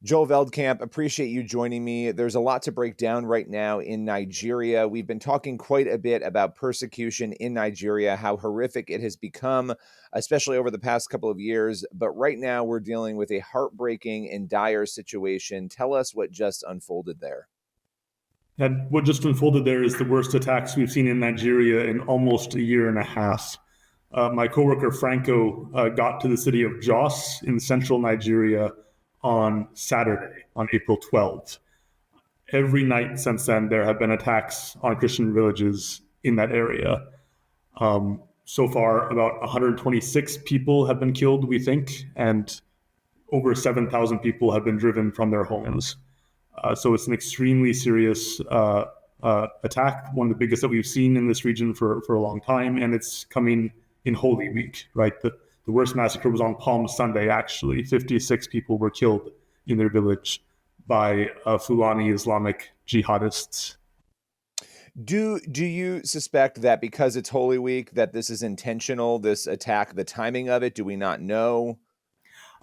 Joel Veldkamp, appreciate you joining me. There's a lot to break down right now in Nigeria. We've been talking quite a bit about persecution in Nigeria, how horrific it has become, especially over the past couple of years. But right now, we're dealing with a heartbreaking and dire situation. Tell us what just unfolded there. And what just unfolded there is the worst attacks we've seen in Nigeria in almost a year and a half. My coworker Franco got to the city of Jos in central Nigeria on Saturday, on April 12th. Every night since then, there have been attacks on Christian villages in that area. So far, about 126 people have been killed, we think, and over 7,000 people have been driven from their homes. So it's an extremely serious attack, one of the biggest that we've seen in this region for a long time, and it's coming in Holy Week, right? The worst massacre was on Palm Sunday, actually. 56 people were killed in their village by Fulani Islamic jihadists. Do you suspect that because it's Holy Week that this is intentional, this attack, the timing of it? Do we not know?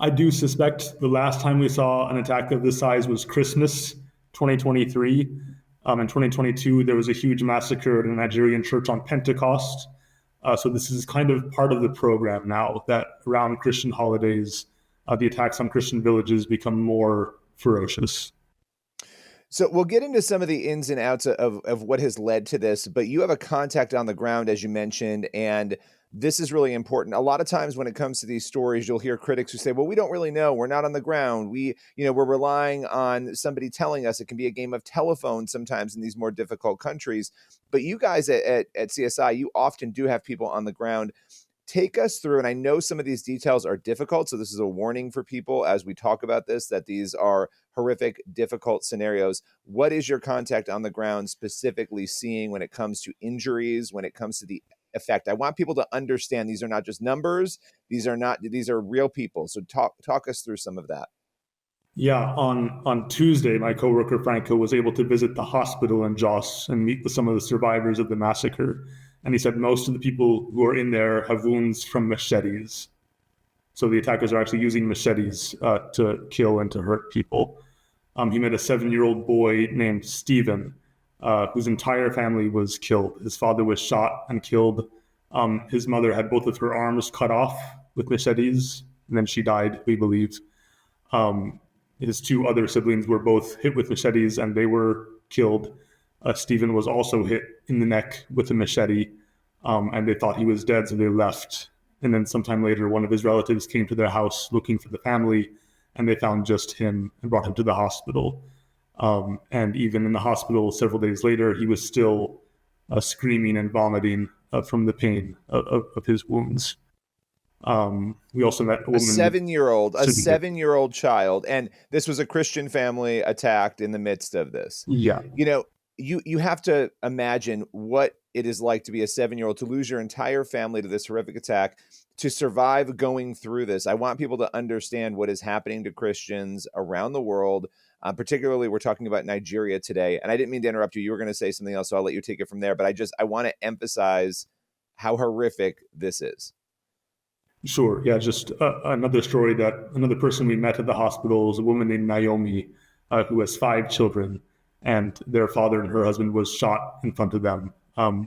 I do suspect the last time we saw an attack of this size was Christmas 2023. In 2022, there was a huge massacre at a Nigerian church on Pentecost. So this is kind of part of the program now that around Christian holidays, the attacks on Christian villages become more ferocious. So we'll get into some of the ins and outs of what has led to this, but you have a contact on the ground, as you mentioned, and this is really important. A lot of times when it comes to these stories, you'll hear critics who say, well, we don't really know. We're not on the ground. We're relying on somebody telling us. It can be a game of telephone sometimes in these more difficult countries. But you guys at CSI, you often do have people on the ground. Take us through, and I know some of these details are difficult, so this is a warning for people as we talk about this, that these are horrific, difficult scenarios. What is your contact on the ground specifically seeing when it comes to injuries, when it comes to the effect? I want people to understand these are not just numbers. These are real people. So talk us through some of that. Yeah, on Tuesday, my coworker Franco was able to visit the hospital in Jos and meet with some of the survivors of the massacre. And he said most of the people who are in there have wounds from machetes. So the attackers are actually using machetes to kill and to hurt people. He met a 7-year-old boy named Stephen, whose entire family was killed. His father was shot and killed. His mother had both of her arms cut off with machetes, and then she died, we believe. His 2 other siblings were both hit with machetes, and they were killed. Stephen was also hit in the neck with a machete, and they thought he was dead, so they left. And then sometime later, one of his relatives came to their house looking for the family, and they found just him and brought him to the hospital. And even in the hospital several days later, he was still screaming and vomiting from the pain of his wounds. We also met a woman, a 7-year-old child, and this was a Christian family attacked in the midst of this. Yeah. You have to imagine what it is like to be a 7-year-old, to lose your entire family to this horrific attack, to survive going through this. I want people to understand what is happening to Christians around the world. Particularly, we're talking about Nigeria today. And I didn't mean to interrupt you. You were going to say something else, so I'll let you take it from there. But I want to emphasize how horrific this is. Sure. Yeah. Just another story that another person we met at the hospital is a woman named Naomi, who has 5 children. And their father and her husband was shot in front of them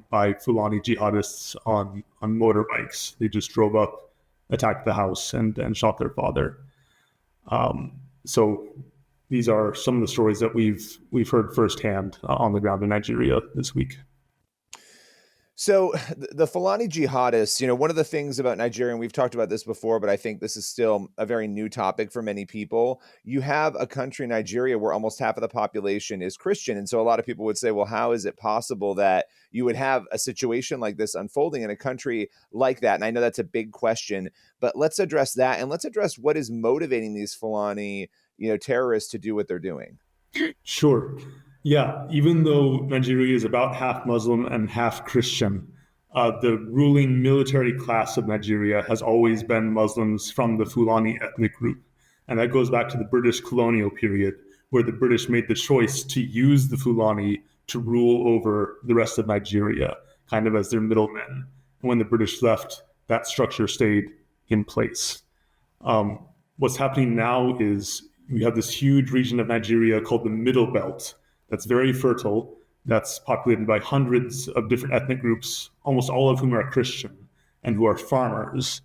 by Fulani jihadists on motorbikes. They just drove up, attacked the house, and shot their father. So these are some of the stories that we've heard firsthand on the ground in Nigeria this week. So the Fulani jihadists, one of the things about Nigeria, and we've talked about this before, but I think this is still a very new topic for many people. You have a country, Nigeria, where almost half of the population is Christian. And so a lot of people would say, well, how is it possible that you would have a situation like this unfolding in a country like that? And I know that's a big question, but let's address that. And let's address what is motivating these Fulani, terrorists to do what they're doing. Sure. Yeah, even though Nigeria is about half Muslim and half Christian, the ruling military class of Nigeria has always been Muslims from the Fulani ethnic group. And that goes back to the British colonial period, where the British made the choice to use the Fulani to rule over the rest of Nigeria, kind of as their middlemen. And when the British left, that structure stayed in place. What's happening now is We have this huge region of Nigeria called the Middle Belt that's very fertile, that's populated by hundreds of different ethnic groups, almost all of whom are Christian and who are farmers.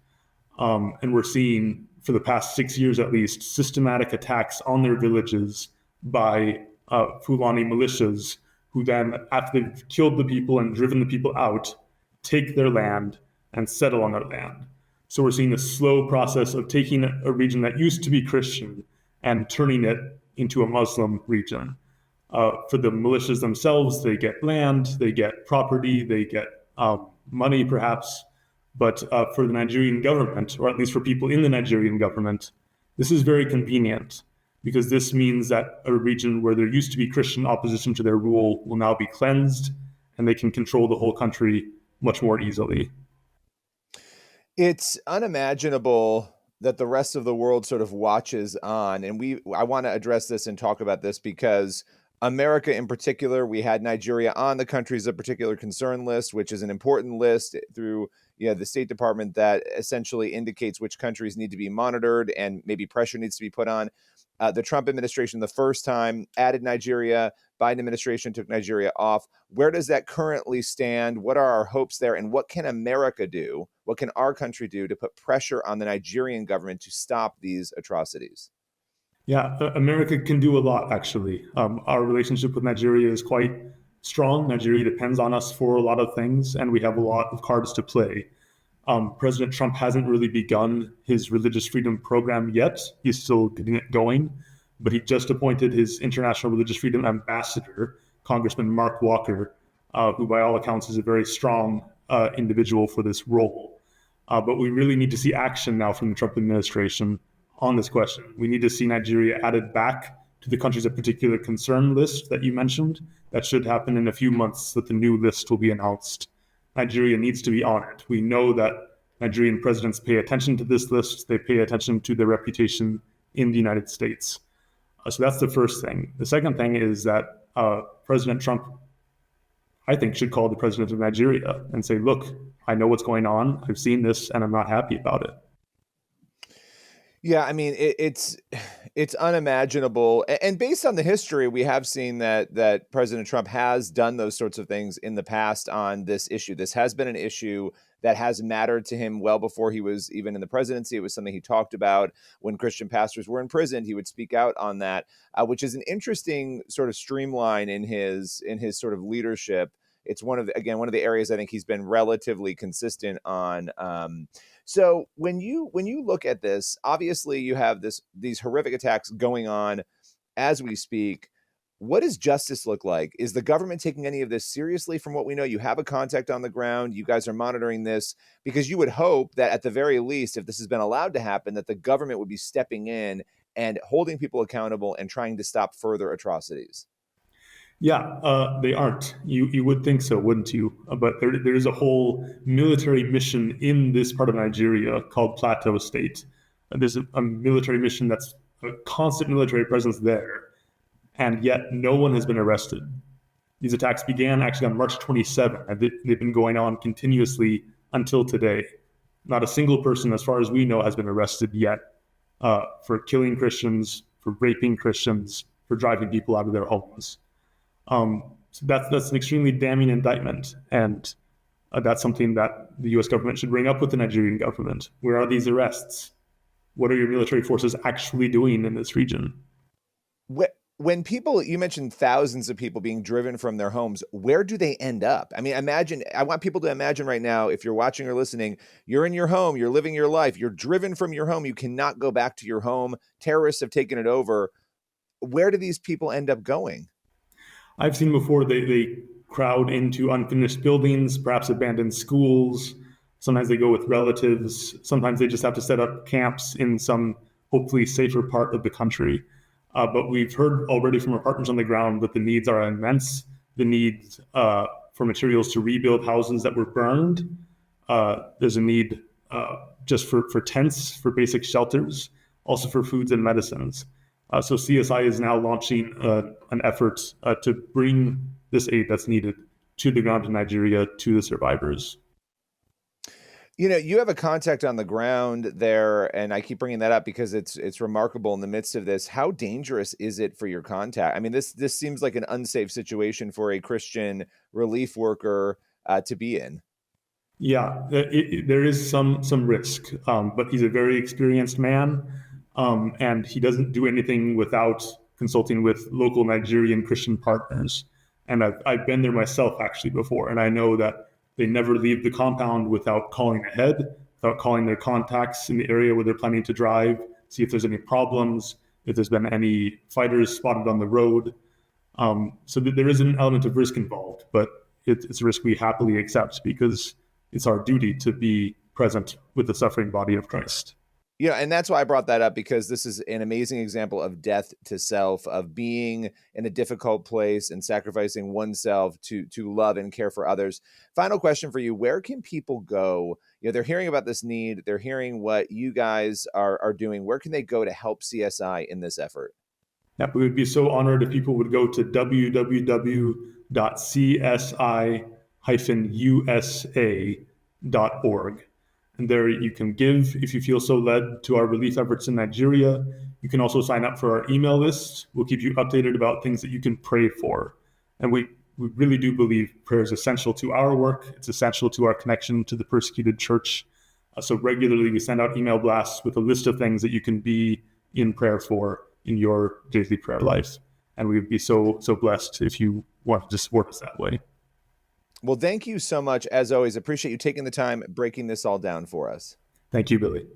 And we're seeing, for the past 6 years at least, systematic attacks on their villages by Fulani militias, who then, after they've killed the people and driven the people out, take their land and settle on their land. So we're seeing a slow process of taking a region that used to be Christian and turning it into a Muslim region. For the militias themselves, they get land, they get property, they get money perhaps. But for the Nigerian government, or at least for people in the Nigerian government, this is very convenient because this means that a region where there used to be Christian opposition to their rule will now be cleansed, and they can control the whole country much more easily. It's unimaginable that the rest of the world sort of watches on, and I wanna address this and talk about this because America in particular, we had Nigeria on the countries of particular concern list, which is an important list through, the State Department that essentially indicates which countries need to be monitored and maybe pressure needs to be put on. The Trump administration, the first time, added Nigeria. Biden administration took Nigeria off. Where does that currently stand? What are our hopes there? And what can America do? What can our country do to put pressure on the Nigerian government to stop these atrocities? Yeah, America can do a lot, actually. Our relationship with Nigeria is quite strong. Nigeria depends on us for a lot of things, and we have a lot of cards to play. President Trump hasn't really begun his religious freedom program yet. He's still getting it going, but he just appointed his international religious freedom ambassador, Congressman Mark Walker, who by all accounts is a very strong individual for this role. But we really need to see action now from the Trump administration on this question. We need to see Nigeria added back to the countries of particular concern list that you mentioned. That should happen in a few months, that the new list will be announced. Nigeria needs to be on it. We know that Nigerian presidents pay attention to this list. They pay attention to their reputation in the United States. So that's the first thing. The second thing is that President Trump, I think, should call the president of Nigeria and say, look, I know what's going on. I've seen this and I'm not happy about it. Yeah, I mean, it's unimaginable, and based on the history, we have seen that President Trump has done those sorts of things in the past on this issue. This has been an issue that has mattered to him well before he was even in the presidency. It was something he talked about when Christian pastors were imprisoned. He would speak out on that, which is an interesting sort of streamline in his sort of leadership. It's one of the areas I think he's been relatively consistent on. So when you look at this, obviously you have these horrific attacks going on as we speak. What does justice look like? Is the government taking any of this seriously? From what we know, you have a contact on the ground. You guys are monitoring this because you would hope that at the very least, if this has been allowed to happen, that the government would be stepping in and holding people accountable and trying to stop further atrocities. Yeah, they aren't. You would think so, wouldn't you? But there is a whole military mission in this part of Nigeria called Plateau State. There's a military mission that's a constant military presence there, and yet no one has been arrested. These attacks began actually on March 27, and they've been going on continuously until today. Not a single person, as far as we know, has been arrested yet for killing Christians, for raping Christians, for driving people out of their homes. So that's an extremely damning indictment, and that's something that the U.S. government should bring up with the Nigerian government. Where are these arrests? What are your military forces actually doing in this region? When people, you mentioned thousands of people being driven from their homes, where do they end up? I mean, I want people to imagine right now, if you're watching or listening, you're in your home, you're living your life, you're driven from your home, you cannot go back to your home. Terrorists have taken it over. Where do these people end up going? I've seen before they crowd into unfinished buildings, perhaps abandoned schools. Sometimes they go with relatives. Sometimes they just have to set up camps in some hopefully safer part of the country. But we've heard already from our partners on the ground that the needs are immense. The needs for materials to rebuild houses that were burned. There's a need just for tents, for basic shelters, also for foods and medicines. So CSI is now launching an effort to bring this aid that's needed to the ground in Nigeria to the survivors. You have a contact on the ground there, and I keep bringing that up because it's remarkable in the midst of this. How dangerous is it for your contact? I mean, this seems like an unsafe situation for a Christian relief worker to be in. Yeah, there is some risk, but he's a very experienced man, and he doesn't do anything without consulting with local Nigerian Christian partners. And I've been there myself actually before, and I know that they never leave the compound without calling ahead, without calling their contacts in the area where they're planning to drive, see if there's any problems, if there's been any fighters spotted on the road. So there is an element of risk involved, but it's a risk we happily accept because it's our duty to be present with the suffering body of Christ. And that's why I brought that up, because this is an amazing example of death to self, of being in a difficult place and sacrificing oneself to love and care for others. Final question for you: where can people go? They're hearing about this need, they're hearing what you guys are doing. Where can they go to help CSI in this effort? Yeah, we would be so honored if people would go to www.csi-usa.org. And there you can give, if you feel so led, to our relief efforts in Nigeria. You can also sign up for our email list. We'll keep you updated about things that you can pray for. And we really do believe prayer is essential to our work. It's essential to our connection to the persecuted church. So regularly we send out email blasts with a list of things that you can be in prayer for in your daily prayer life. And we'd be so blessed if you wanted to support us that way. Well, thank you so much. As always, appreciate you taking the time breaking this all down for us. Thank you, Billy.